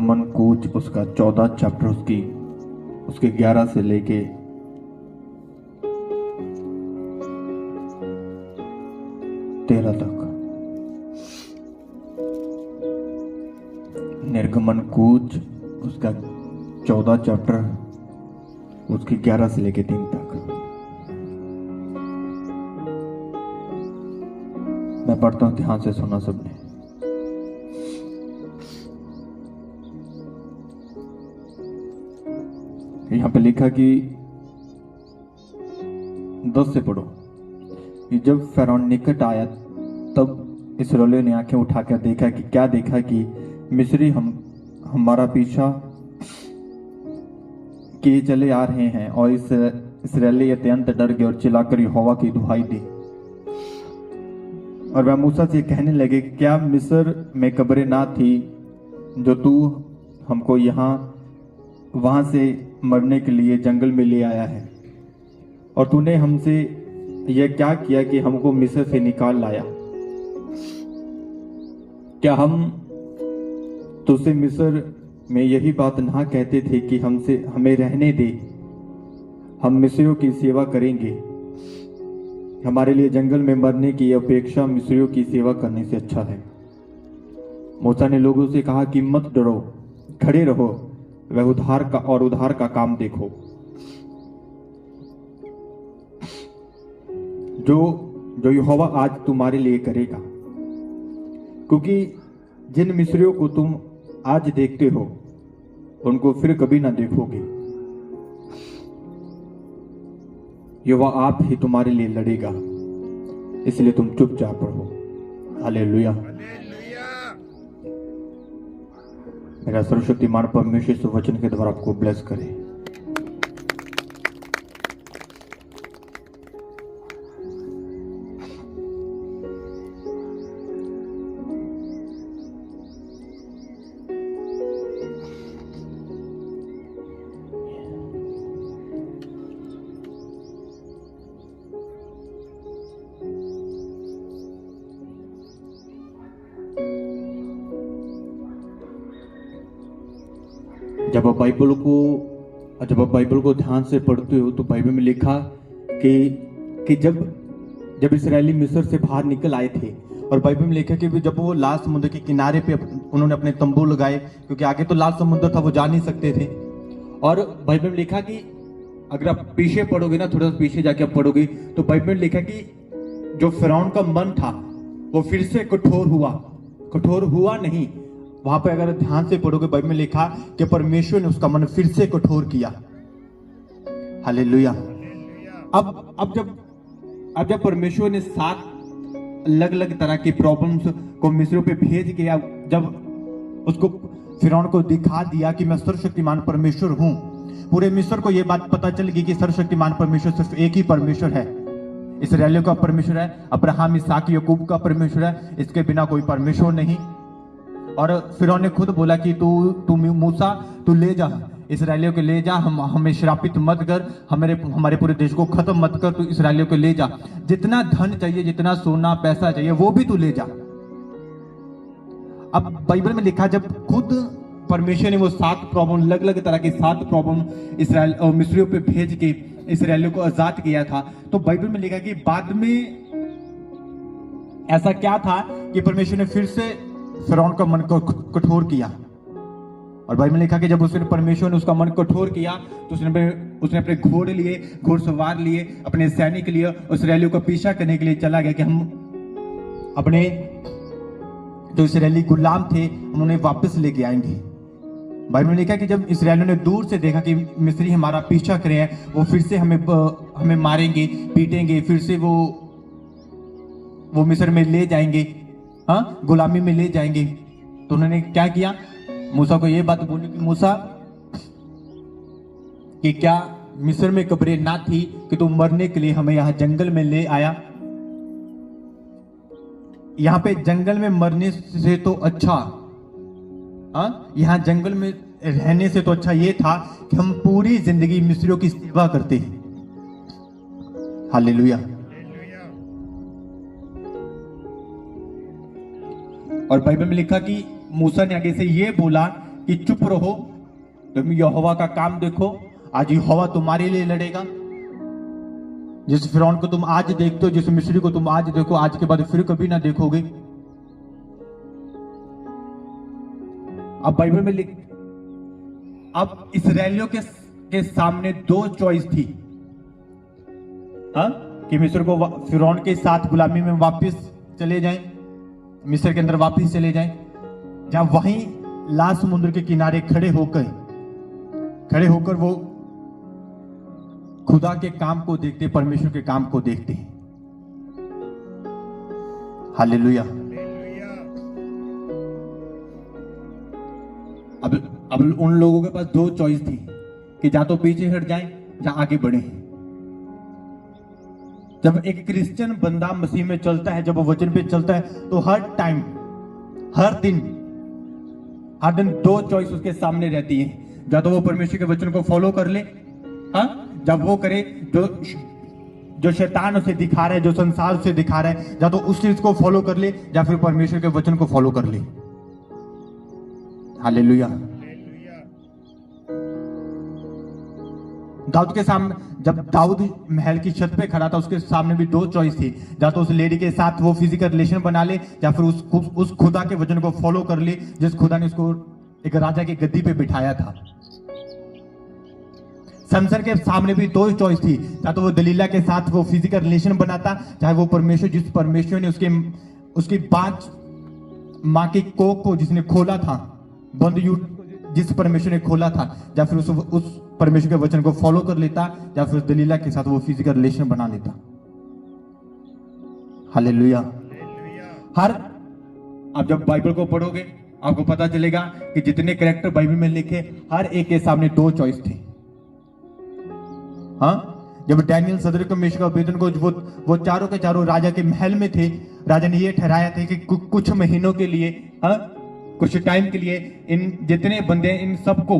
निर्गमन कूच उसका 14 चैप्टर उसके 11 से लेके 13 तक। निर्गमन कूच उसका 14 चैप्टर उसकी 11 से लेके 3 तक। मैं पढ़ता हूं, ध्यान से सुना सबने। यहां पे लिखा कि 10 से पढ़ो कि जब फ़िरौन निकट आया तब इस्राएलियों ने आंखें उठाकर देखा कि क्या देखा कि मिस्री हमारा पीछा किए चले आ रहे हैं, और इस्राएली अत्यंत डर गए और चिल्लाकर यहोवा की दुहाई दी। और वह मूसा से कहने लगे, क्या मिस्र में कब्रें ना थी जो तू हमको यहाँ वहां से मरने के लिए जंगल में ले आया है? और तूने हमसे यह क्या किया कि हमको मिस्र से निकाल लाया? क्या हम तुझसे मिस्र में यही बात ना कहते थे कि हमें रहने दे, हम मिस्रियों की सेवा करेंगे? हमारे लिए जंगल में मरने की अपेक्षा मिस्रियों की सेवा करने से अच्छा है। मूसा ने लोगों से कहा कि मत डरो, खड़े रहो, वह उद्धार का काम देखो जो यहोवा आज तुम्हारे लिए करेगा। क्योंकि जिन मिस्रियों को तुम आज देखते हो उनको फिर कभी ना देखोगे। यहोवा आप ही तुम्हारे लिए लड़ेगा, इसलिए तुम चुपचाप रहो। हालेलुया। मेरा सर्वशक्तिमान परमेश्वर इस वचन के द्वारा आपको ब्लेस करे। जब आप बाइबल को ध्यान से पढ़ते हो तो बाइबल में लिखा कि जब इस्राएली मिस्र से बाहर निकल आए थे, और बाइबल में लिखा कि जब वो लाल समुद्र के किनारे पे उन्होंने अपने तंबू लगाए, क्योंकि आगे तो लाल समुद्र था, वो जा नहीं सकते थे। और बाइबल में लिखा कि अगर आप पीछे पढ़ोगे ना, थोड़ा सा पीछे जाके आप पढ़ोगे तो बाइबल में लिखा कि जो फ़िरौन का मन था वो फिर से कठोर हुआ नहीं। वहां पे अगर ध्यान से पढ़ोगे बाइबल में लिखा कि परमेश्वर ने उसका मन फिर से कठोर किया। हालेलुया। अब जब परमेश्वर ने 7 अलग अलग तरह की प्रॉब्लम्स को मिस्रियों पे भेज के जब उसको फ़िरौन को दिखा दिया कि मैं सर्वशक्तिमान परमेश्वर हूं, पूरे मिस्र को यह बात पता चल गई कि सर्वशक्तिमान परमेश्वर सिर्फ एक ही परमेश्वर है। इस्राएलियों का परमेश्वर है, अब्राहम, इसहाक, याकूब का परमेश्वर है, इसके बिना कोई परमेश्वर नहीं। और फ़िरौन ने खुद बोला कि तू मूसा तू ले जा, इस्राएलियों को ले जा, हमें श्रापित मत कर, हमारे पूरे देश को खत्म मत कर, तू इस्राएलियों को ले जा, जितना धन चाहिए, जितना सोना पैसा चाहिए वो भी तू ले जा। अब बाइबल में लिखा जब खुद परमेश्वर ने वो 7 प्रॉब्लम, अलग अलग तरह की 7 प्रॉब्लम इसराइल और मिस्रियों पे भेज के इस्राएलियों को आजाद किया था, तो बाइबल में लिखा कि बाद में ऐसा क्या था कि परमेश्वर ने फिर से फ़िरौन का मन को कठोर किया। और बाइबल में लिखा कि जब परमेश्वर ने उसका मन कठोर किया तो उसने अपने घोड़े लिए, घुड़सवार लिए, अपने सैनिक लिए, इस्राएलियों का पीछा करने के लिए चला गया कि हम अपने जो इस्राएली गुलाम थे उन्होंने वापस लेके आएंगे। बाइबल में लिखा कि जब इस्राएलियों ने दूर से देखा कि मिस्री हमारा पीछा कर रहे हैं, वो फिर से हमें मारेंगे, पीटेंगे, फिर से वो मिस्र में ले जाएंगे, हाँ, गुलामी में ले जाएंगे, तो उन्होंने क्या किया? मूसा को ये बात बोली कि मूसा कि क्या मिस्र में कब्रें ना थी कि तू मरने के लिए हमें यहाँ जंगल में ले आया? यहाँ पे जंगल में मरने से तो अच्छा, हाँ, यहाँ जंगल में रहने से तो अच्छा ये था कि हम पूरी जिंदगी मिस्रियों की सेवा करते हैं। हालेलुया। और बाइबल में लिखा कि मूसा ने आगे से ये बोला कि चुप रहो, तुम यहोवा का काम देखो, आज यहोवा तुम्हारे लिए लड़ेगा। जिस फिरौन को तुम आज देखते हो, जिस मिस्री को तुम आज देखो, आज के बाद फिर कभी ना देखोगे। अब बाइबल में लिख, अब इस्राएलियों के सामने दो चॉइस थी, हाँ, कि मिस्र को फिरौन के साथ गुलामी में वापस चले जाएं, मिस्र के अंदर वापस चले जाएं, जहां वहीं लाल समुद्र के किनारे खड़े होकर वो खुदा के काम को देखते, परमेश्वर के काम को देखते हैं। हालेलुया। अब उन लोगों के पास दो चॉइस थी कि या तो पीछे हट जाएं या आगे बढ़े। जब एक क्रिश्चियन बंदा मसीह में चलता है, जब वो वचन पे चलता है, तो हर टाइम, हर दिन दो चॉइस उसके सामने रहती है। या तो वो परमेश्वर के वचन को फॉलो कर ले, हाँ, जब वो करे जो शैतान उसे दिखा रहा है, जो संसार उसे दिखा रहा है, या तो उस चीज को फॉलो कर ले, या फिर परमेश्वर के वचन को फॉलो कर ले। हालेलुया। दाऊद के सामने, जब दाऊद महल की छत पे खड़ा था, उसके सामने भी दो चॉइस थी, या तो उस लेडी के साथ वो फिजिकल रिलेशन बना ले, या फिर उस खुदा के वचन को फॉलो कर ले, जिस खुदा ने उसको एक राजा की गद्दी पे बिठाया था। समसन के सामने भी दो चॉइस थी, या तो वो दलीला के साथ वो फिजिकल रिलेशन बनाता, चाहे वो परमेश्वर, जिस परमेश्वर ने उसकी 5 माँ की कोख को जिसने खोला था, बंद युद्ध जिस परमेश्वर ने खोला था, या फिर उस परमेश्वर के वचन को फॉलो कर लेता, या फिर दलीला के साथ वो फिजिकल रिलेशन बना लेता। हालेलुया। आप जब बाइबल को पढ़ोगे आपको पता चलेगा कि जितने कैरेक्टर बाइबल में लिखे, हर एक के सामने दो चॉइस थे। हाँ, जब डैनियल, सदरक, मेशक और अबेदनगो वो चारों के चारों राजा के महल में थे, राजा ने ये ठहराया था कि कुछ महीनों के लिए, हाँ, कुछ टाइम के लिए इन जितने बंदे, इन सबको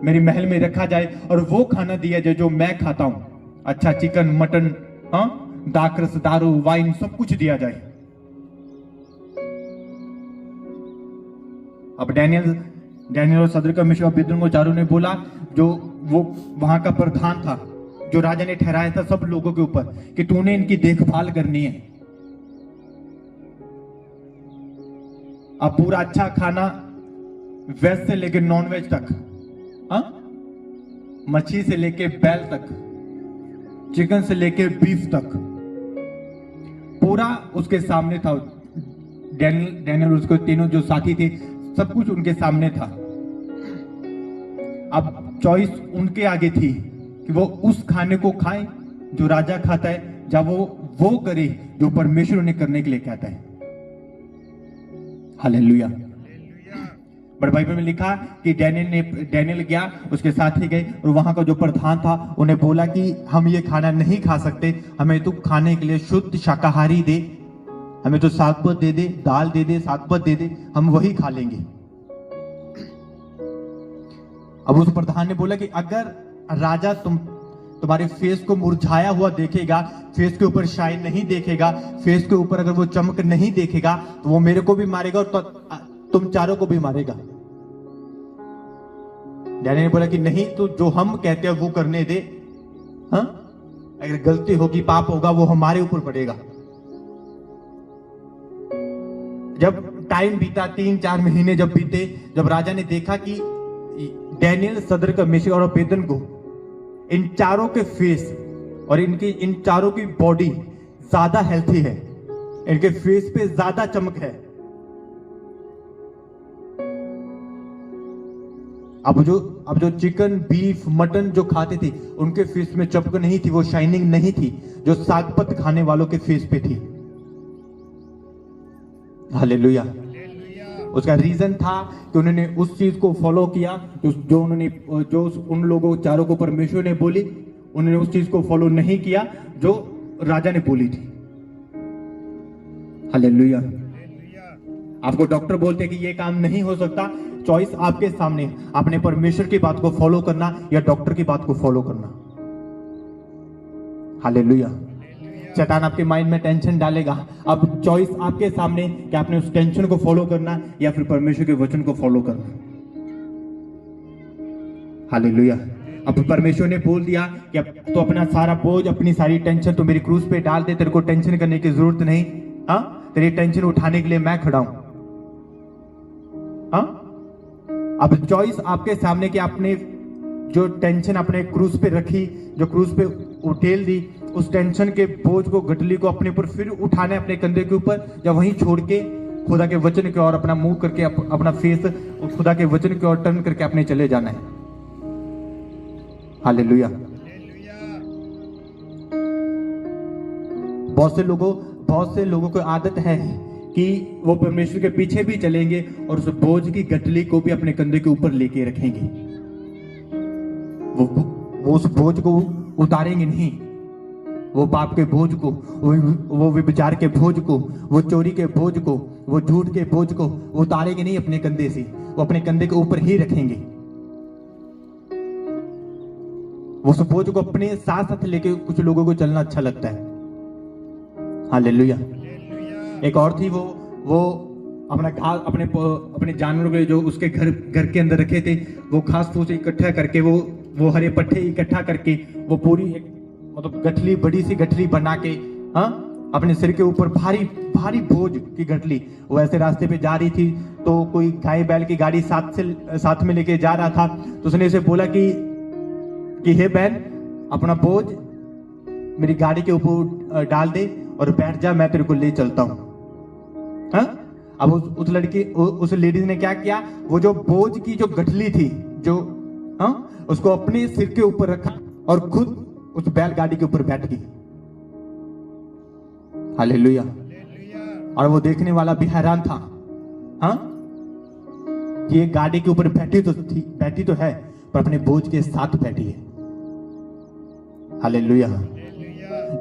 मेरे महल में रखा जाए और वो खाना दिया जाए जो मैं खाता हूं। अच्छा, चिकन, मटन, हाँ, दाखरस, दारू, वाइन, सब कुछ दिया जाए। अब डैनियल और सदरक, मेशक और अबेदनगो चारों ने बोला, जो वो वहां का प्रधान था, जो राजा ने ठहराया था सब लोगों के ऊपर, कि तूने इनकी देखभाल करनी है। अब पूरा अच्छा खाना, वेज से लेके नॉन वेज तक, हाँ, मच्छी से लेके बैल तक, चिकन से लेके बीफ तक, पूरा उसके सामने था। डैनियल उसके तीनों जो साथी थे, सब कुछ उनके सामने था। अब चॉइस उनके आगे थी कि वो उस खाने को खाएं जो राजा खाता है, या वो करे जो परमेश्वर उन्हें करने के लिए कहता है। हालेलुया। बट बाइबल में लिखा कि डैनियल गया, उसके साथी गए, और वहां का जो प्रधान था उन्हें बोला कि हम ये खाना नहीं खा सकते, हमें तो खाने के लिए शुद्ध शाकाहारी दे, हमें तो सागपत दे दे, दाल दे दे, सागपत दे दे, हम वही खा लेंगे। अब उस प्रधान ने बोला कि अगर राजा तुम्हारे फेस को मुरझाया हुआ देखेगा, फेस के ऊपर शाइन नहीं देखेगा, फेस के ऊपर अगर वो चमक नहीं देखेगा, तो वो मेरे को भी मारेगा और तुम चारों को भी मारेगा। डैनियल ने बोला कि नहीं, तो जो हम कहते हैं वो करने दे, हाँ, अगर गलती होगी, पाप होगा, वो हमारे ऊपर पड़ेगा। जब टाइम बीता, 3-4 महीने जब बीते, जब राजा ने देखा कि डैनियल, सदरक, मेशक और अबेदनगो, इन चारों के फेस और इन चारों की बॉडी ज्यादा हेल्थी है, इनके फेस पे ज्यादा चमक है। अब जो चिकन, बीफ, मटन जो खाते थे, उनके फेस में चमक नहीं थी, वो शाइनिंग नहीं थी, जो सागपत खाने वालों के फेस पे थी। हालेलुया। उसका रीजन था कि उन्होंने उस चीज को फॉलो किया जो उन लोगों चारों को परमेश्वर ने बोली, उन्होंने उस चीज को फॉलो नहीं किया जो राजा ने बोली थी। हालेलुया। आपको डॉक्टर बोलते कि ये काम नहीं हो सकता, चॉइस आपके सामने, आपने परमेश्वर की बात को फॉलो करना या डॉक्टर की बात को फॉलो करना। हालेलुया। शैतान आपके माइंड में टेंशन डालेगा, अब चॉइस आपके सामने कि आपने उस टेंशन को फॉलो करना या फिर परमेश्वर के वचन को फॉलो करना। हालेलुया। अब परमेश्वर ने बोल दिया कि अब तो अपना सारा बोझ, अपनी सारी टेंशन तो मेरी क्रूस पे डाल दे, तेरे को टेंशन करने की जरूरत नहीं। हाँ, तेरी टेंशन उठाने के लिए मैं खड़ा हूं। हाँ, अब चॉइस आपके सामने कि आपने जो टेंशन अपने क्रूस पे रखी, जो क्रूस पे उठेल दी, उस टेंशन के बोझ को, गठली को अपने ऊपर फिर उठाना है अपने कंधे के ऊपर, या वहीं छोड़ के खुदा के वचन की ओर अपना मुंह करके अपना फेस खुदा के वचन की ओर टर्न करके अपने चले जाना है। हालेलुया। बहुत से लोगों को आदत है कि वो परमेश्वर के पीछे भी चलेंगे और उस बोझ की गठली को भी अपने कंधे के ऊपर लेके रखेंगे। वो उस बोझ को उतारेंगे नहीं। वो पाप के बोझ को, वो विचार के बोझ को, वो चोरी के बोझ को, वो झूठ के बोझ को उतारेंगे नहीं अपने कंधे से, वो अपने कंधे के ऊपर ही रखेंगे। वो उस बोझ को अपने साथ साथ लेके कुछ लोगों को चलना अच्छा लगता है। हालेलुया। एक और थी, वो अपना घास, अपने जानवरों के जो उसके घर के अंदर रखे थे, वो घास फूस इकट्ठा करके, वो हरे पट्टे इकट्ठा करके, वो पूरी एक मतलब गठली, बड़ी सी गठली बना के, हाँ, अपने सिर के ऊपर भारी भारी बोझ की गठली। वो ऐसे रास्ते पे जा रही थी तो कोई गाय बैल की गाड़ी साथ में लेके जा रहा था, तो उसने उसे बोला कि हे बहन, अपना बोझ मेरी गाड़ी के ऊपर डाल दे और बैठ जा, मैं तेरे को ले चलता हूं। हाँ? अब उस लेडीज ने क्या किया, वो जो बोझ की जो गठली थी, जो उसको अपने सिर के ऊपर रखा और खुद उस बैलगाड़ी के ऊपर बैठ गई। हालेलुया। और वो देखने वाला भी हैरान था, हाँ, कि ये गाड़ी के ऊपर बैठी तो है, पर अपने बोझ के साथ बैठी है। हालेलुया।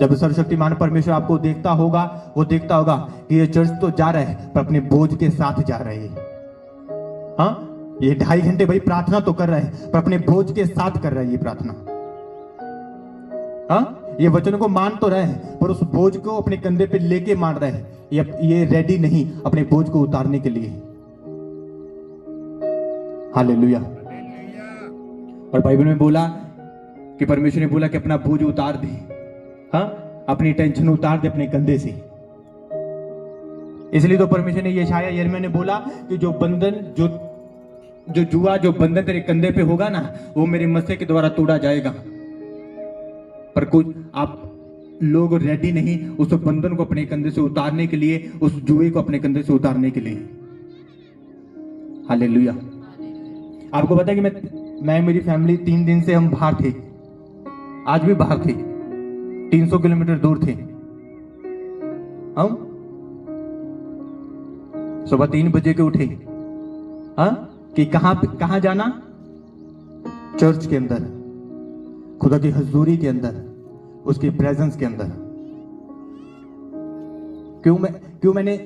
जब सर्वशक्तिमान परमेश्वर आपको देखता होगा, वो देखता होगा कि ये चर्च तो जा रहा है पर अपने बोझ के साथ जा रहे हैं। हाँ, ये 2.5 घंटे भाई प्रार्थना तो कर रहा है पर अपने बोझ के साथ कर रहा है ये प्रार्थना। हाँ, ये वचन को मान तो रहे हैं पर उस बोझ को अपने कंधे पे लेके मान रहे हैं। ये रेडी नहीं अपने बोझ को उतारने के लिए। हालेलुया। और बाइबल में बोला कि परमेश्वर ने बोला कि अपना बोझ उतार दे। हाँ, अपनी टेंशन उतार दे अपने कंधे से। इसलिए तो परमेश्वर ने यिर्मयाह ने बोला कि जो बंधन, जो बंधन तेरे कंधे पे होगा ना, वो मेरे मसीह के द्वारा तोड़ा जाएगा। पर कुछ आप लोग रेडी नहीं उस बंधन को अपने कंधे से उतारने के लिए, उस जुए को अपने कंधे से उतारने के लिए। हालेलुया। आपको पता है कि मैं मेरी फैमिली 3 दिन से हम बाहर थे, आज भी बाहर थे, 300 किलोमीटर दूर थे हम। सुबह 3 बजे के उठे, हाँ, कि कहां जाना, चर्च के अंदर, खुदा की हजूरी के अंदर, उसकी प्रेजेंस के अंदर। मैंने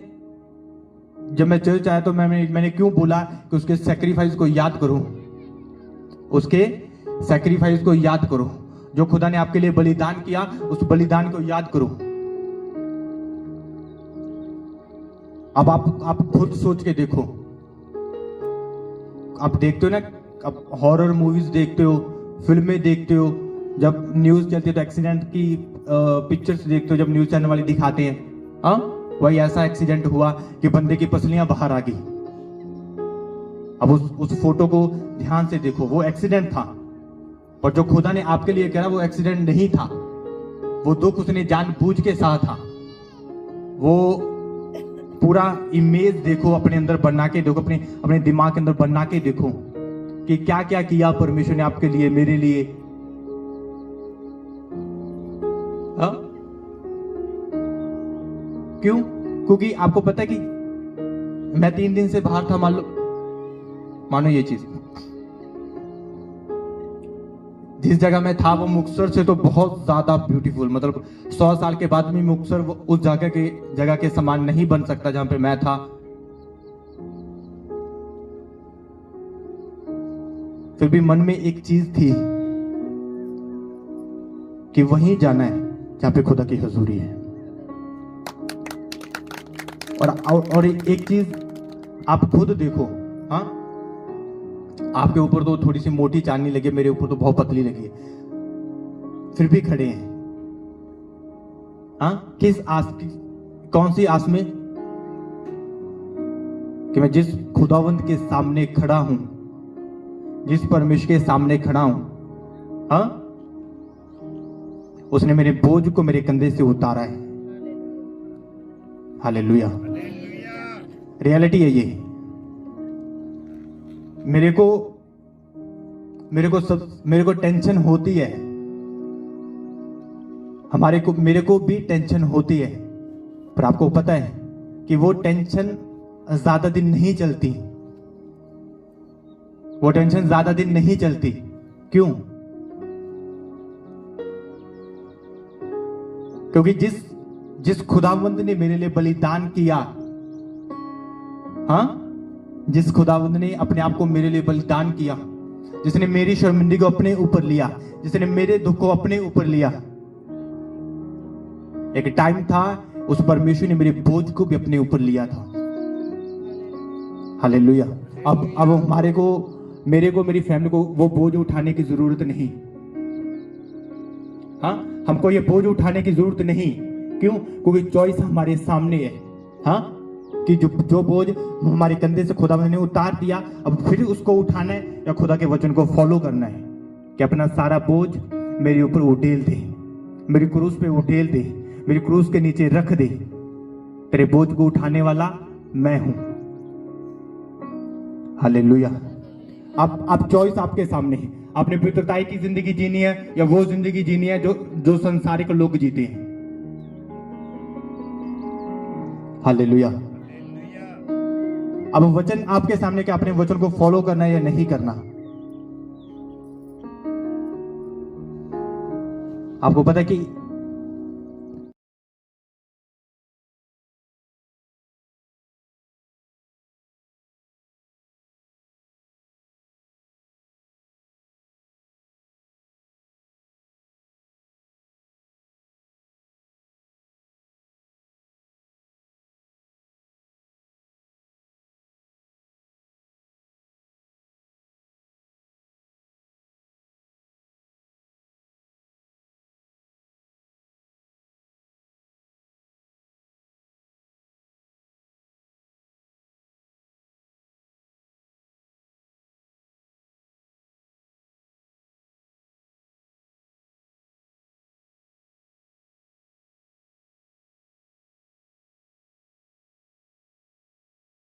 जब मैं चर्च आया तो मैंने क्यों बोला कि उसके सैक्रिफाइस को याद करो, उसके सैक्रिफाइस को याद करो, जो खुदा ने आपके लिए बलिदान किया, उस बलिदान को याद करो। अब आप खुद सोच के देखो, आप देखते हो ना, आप हॉरर मूवीज देखते हो, फिल्में देखते हो, जब न्यूज चलती है तो एक्सीडेंट की पिक्चर्स देखते हो, जब न्यूज चैनल वाले दिखाते हैं, हाँ, वही ऐसा एक्सीडेंट हुआ कि बंदे की पसलियां बाहर आ गई। अब उस फोटो को ध्यान से देखो, वो एक्सीडेंट था, और जो खुदा ने आपके लिए करा वो एक्सीडेंट नहीं था। वो दुख उसने जानबूझ के साथ था। वो पूरा इमेज देखो, अपने अंदर बना के देखो, अपने दिमाग के अंदर बना के देखो कि क्या क्या किया परमेश्वर ने आपके लिए, मेरे लिए। हाँ? क्यों? क्योंकि आपको पता है कि मैं 3 दिन से बाहर था, मानो ये चीज, जिस जगह में था वो मुक्तसर से तो बहुत ज्यादा ब्यूटीफुल, मतलब 100 साल के बाद भी मुक्तसर उस जगह के समान नहीं बन सकता जहां पे मैं था। फिर भी मन में एक चीज थी कि वहीं जाना है जहां पे खुदा की हजूरी है। और एक चीज आप खुद देखो, हाँ, आपके ऊपर तो थोड़ी सी मोटी चांदनी लगी, मेरे ऊपर तो बहुत पतली लगी, फिर भी खड़े हैं। हाँ, किस आस की, कौन सी आस में? कि मैं जिस खुदावंत के सामने खड़ा हूं, जिस परमेश्वर के सामने खड़ा हूं, हाँ, उसने मेरे बोझ को मेरे कंधे से उतारा है। हालेलुया। रियलिटी है ये। मेरे को टेंशन होती है, मेरे को भी टेंशन होती है, पर आपको पता है कि वो टेंशन ज्यादा दिन नहीं चलती। वो टेंशन ज्यादा दिन नहीं चलती। क्यों? क्योंकि जिस खुदावंद ने मेरे लिए बलिदान किया, हाँ, जिस खुदावंद ने अपने आप को मेरे लिए बलिदान किया, जिसने मेरी शर्मिंदगी को अपने ऊपर लिया, जिसने मेरे दुख को अपने ऊपर लिया, एक टाइम था उस परमेश्वर ने मेरे बोझ को भी अपने ऊपर लिया था। हालेलुया। अब मेरे को मेरी फैमिली को वो बोझ उठाने की जरूरत नहीं। हाँ, हमको ये बोझ उठाने की जरूरत नहीं। क्यों? क्योंकि चॉइस हमारे सामने है। हाँ, कि जो बोझ हमारे कंधे से खुदा ने उतार दिया, अब फिर उसको उठाना है या खुदा के वचन को फॉलो करना है कि अपना सारा बोझ मेरे ऊपर उठेल दे, मेरी क्रूस पे उठेल दे, मेरी क्रूस के नीचे रख दे। तेरे बोझ को उठाने वाला मैं हूं। हालेलुया। अब चॉइस आपके सामने है। आपने पवित्रताई की जिंदगी जीनी है या वो जिंदगी जीनी है जो संसारिक लोग जीते हैं। हालेलुया। अब वचन आपके सामने कि आपने वचन को फॉलो करना है या नहीं करना। आपको पता है कि